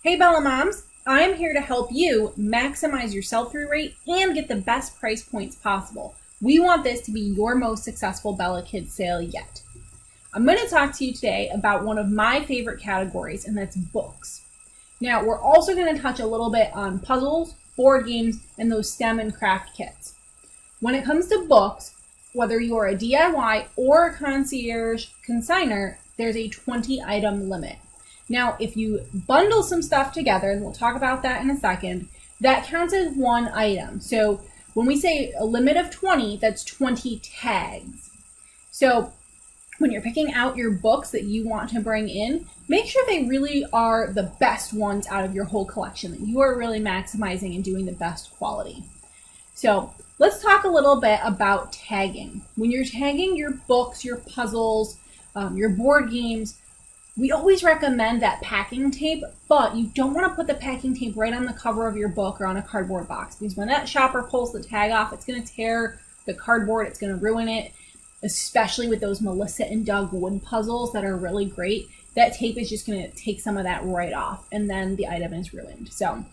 Hey Bella Moms, I'm here to help you maximize your sell-through rate and get the best price points possible. We want this to be your most successful Bella Kids sale yet. I'm going to talk to you today about one of my favorite categories, and that's books. Now, we're also going to touch a little bit on puzzles, board games, and those STEM and craft kits. When it comes to books, whether you're a DIY or a concierge consigner, there's a 20 item limit. Now, if you bundle some stuff together, and we'll talk about that in a second, that counts as one item. So when we say a limit of 20, that's 20 tags. So when you're picking out your books that you want to bring in, make sure they really are the best ones out of your whole collection, that you are really maximizing and doing the best quality. So let's talk a little bit about tagging. When you're tagging your books, your puzzles, your board games, we always recommend that packing tape, but you don't want to put the packing tape right on the cover of your book or on a cardboard box, because when that shopper pulls the tag off, it's going to tear the cardboard, it's going to ruin it, especially with those Melissa and Doug wood puzzles that are really great. That tape is just going to take some of that right off, and then the item is ruined. So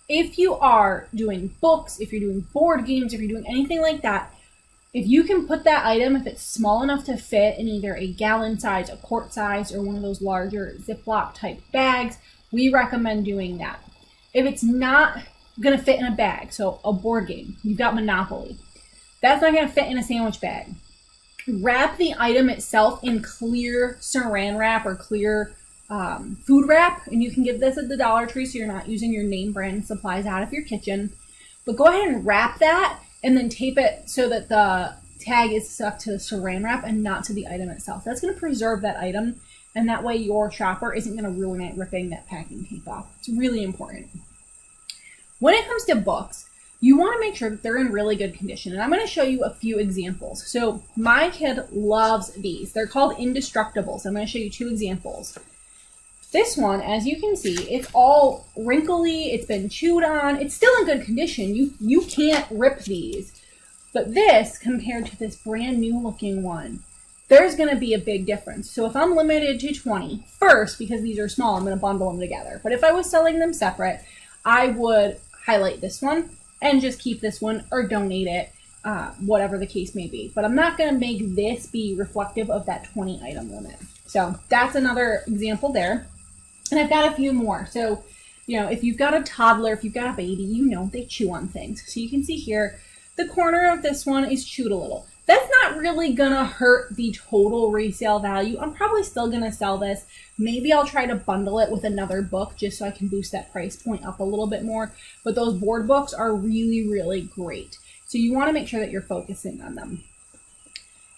if you are doing books, if you're doing board games, if you're doing anything like that, if you can put that item, if it's small enough to fit in either a gallon size, a quart size, or one of those larger Ziploc type bags, we recommend doing that. If it's not going to fit in a bag, so a board game, you've got Monopoly, that's not going to fit in a sandwich bag. Wrap the item itself in clear saran wrap or clear food wrap, and you can get this at the Dollar Tree so you're not using your name brand supplies out of your kitchen. But go ahead and wrap that and then tape it so that the tag is stuck to the saran wrap and not to the item itself. That's going to preserve that item, and that way your shopper isn't going to ruin it ripping that packing tape off. It's really important. When it comes to books, you want to make sure that they're in really good condition, and I'm going to show you a few examples. So my kid loves these. They're called Indestructibles. I'm going to show you two examples. This one, as you can see, it's all wrinkly, it's been chewed on, it's still in good condition. You can't rip these. But this, compared to this brand new looking one, there's going to be a big difference. So if I'm limited to 20, first, because these are small, I'm going to bundle them together. But if I was selling them separate, I would highlight this one and just keep this one or donate it, whatever the case may be. But I'm not going to make this be reflective of that 20 item limit. So that's another example there. And I've got a few more. So, if you've got a toddler, if you've got a baby, they chew on things. So you can see here, the corner of this one is chewed a little. That's not really gonna hurt the total resale value. I'm probably still gonna sell this. Maybe I'll try to bundle it with another book just so I can boost that price point up a little bit more. But those board books are really, really great. So you wanna make sure that you're focusing on them.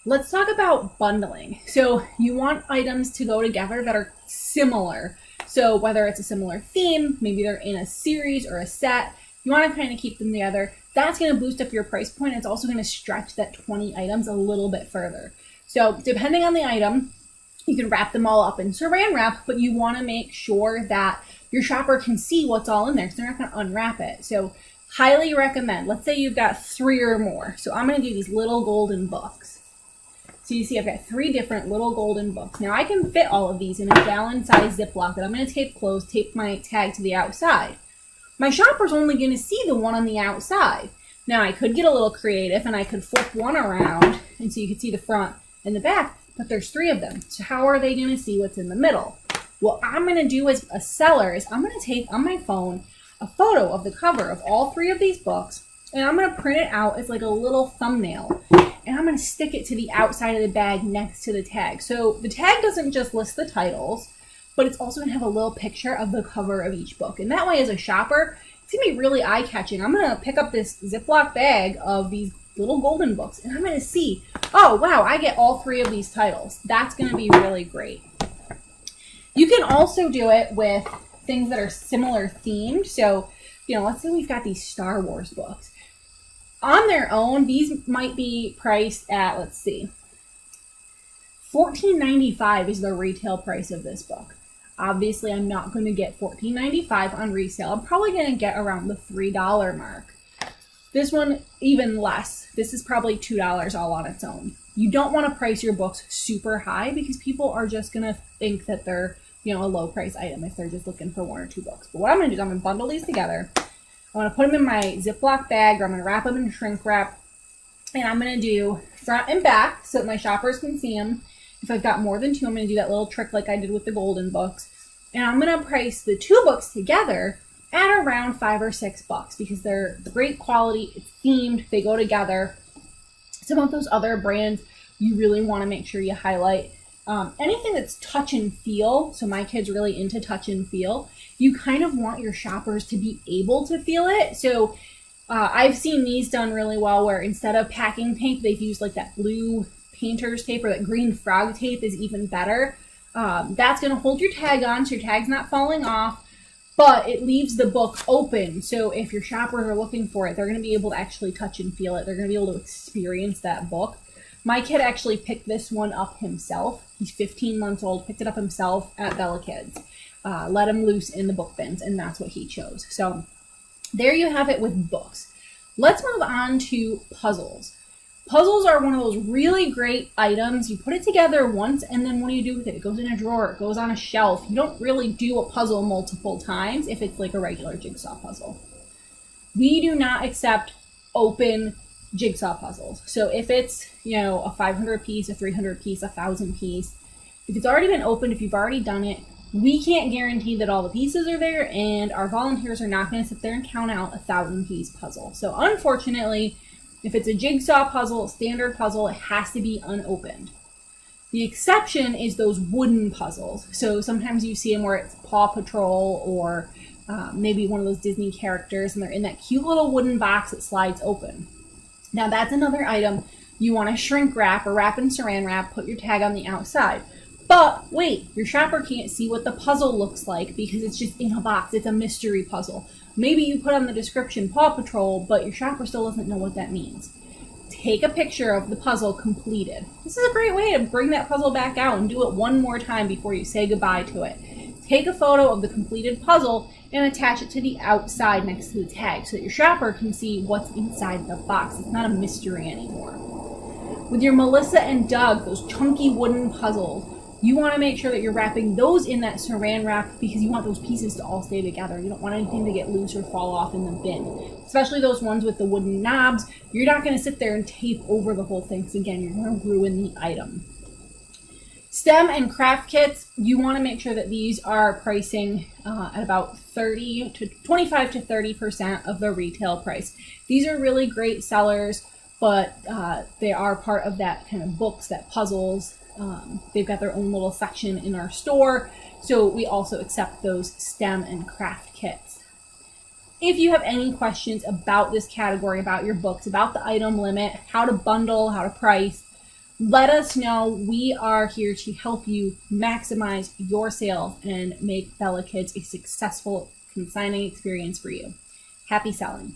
Let's talk about bundling. So you want items to go together that are similar. So whether it's a similar theme, maybe they're in a series or a set, you want to kind of keep them together. That's going to boost up your price point. It's also going to stretch that 20 items a little bit further. So depending on the item, you can wrap them all up in saran wrap, but you want to make sure that your shopper can see what's all in there, so they're not going to unwrap it. So highly recommend, let's say you've got 3 or more. So I'm going to do these little golden books. So you see I've got 3 different little golden books. Now I can fit all of these in a gallon size Ziploc that I'm going to tape closed, tape my tag to the outside. My shopper's only going to see the one on the outside. Now I could get a little creative and I could flip one around and so you can see the front and the back, but there's 3 of them. So how are they going to see what's in the middle? What I'm going to do as a seller is I'm going to take on my phone a photo of the cover of all 3 of these books, and I'm going to print it out as like a little thumbnail. And I'm going to stick it to the outside of the bag next to the tag. So the tag doesn't just list the titles, but it's also going to have a little picture of the cover of each book. And that way, as a shopper, it's going to be really eye-catching. I'm going to pick up this Ziploc bag of these little golden books, and I'm going to see, oh, wow, I get all 3 of these titles. That's going to be really great. You can also do it with things that are similar themed. So, let's say we've got these Star Wars books. On their own, these might be priced at, let's see, $14.95 is the retail price of this book. Obviously, I'm not going to get $14.95 on resale. I'm probably going to get around the $3 mark. This one, even less. This is probably $2 all on its own. You don't want to price your books super high because people are just going to think that they're a low price item if they're just looking for 1 or 2 books. But what I'm going to do is I'm going to bundle these together. I'm going to put them in my Ziploc bag, or I'm going to wrap them in shrink wrap. And I'm going to do front and back so that my shoppers can see them. If I've got more than 2, I'm going to do that little trick like I did with the golden books. And I'm going to price the 2 books together at around $5 or $6 because they're great quality, it's themed, they go together. Some of those other brands you really want to make sure you highlight. Anything that's touch and feel, so my kid's really into touch and feel, you kind of want your shoppers to be able to feel it. So I've seen these done really well where instead of packing tape, they've used like that blue painter's tape, or that green frog tape is even better. That's going to hold your tag on so your tag's not falling off, but it leaves the book open. So if your shoppers are looking for it, they're going to be able to actually touch and feel it. They're going to be able to experience that book. My kid actually picked this one up himself. He's 15 months old, picked it up himself at Bella Kids. Let him loose in the book bins, and that's what he chose. So there you have it with books. Let's move on to puzzles. Puzzles are one of those really great items. You put it together once, and then what do you do with it? It goes in a drawer, it goes on a shelf. You don't really do a puzzle multiple times if it's like a regular jigsaw puzzle. We do not accept open jigsaw puzzles. So if it's, a 500 piece, a 300 piece, 1,000 piece, if it's already been opened, if you've already done it, we can't guarantee that all the pieces are there, and our volunteers are not going to sit there and count out 1,000 piece puzzle. So unfortunately, if it's a jigsaw puzzle, standard puzzle, it has to be unopened. The exception is those wooden puzzles. So sometimes you see them where it's Paw Patrol or maybe one of those Disney characters, and they're in that cute little wooden box that slides open. Now that's another item you want to shrink wrap or wrap in saran wrap, put your tag on the outside. But wait, your shopper can't see what the puzzle looks like because it's just in a box. It's a mystery puzzle. Maybe you put on the description Paw Patrol, but your shopper still doesn't know what that means. Take a picture of the puzzle completed. This is a great way to bring that puzzle back out and do it one more time before you say goodbye to it. Take a photo of the completed puzzle and attach it to the outside next to the tag so that your shopper can see what's inside the box. It's not a mystery anymore. With your Melissa and Doug, those chunky wooden puzzles, you want to make sure that you're wrapping those in that saran wrap because you want those pieces to all stay together. You don't want anything to get loose or fall off in the bin. Especially those ones with the wooden knobs. You're not going to sit there and tape over the whole thing because, again, you're going to ruin the item. STEM and craft kits, you want to make sure that these are pricing at about 25 to 30% of the retail price. These are really great sellers, but they are part of that kind of books, that puzzles. They've got their own little section in our store, so we also accept those STEM and craft kits. If you have any questions about this category, about your books, about the item limit, how to bundle, how to price, let us know. We are here to help you maximize your sales and make Bella Kids a successful consigning experience for you. Happy selling.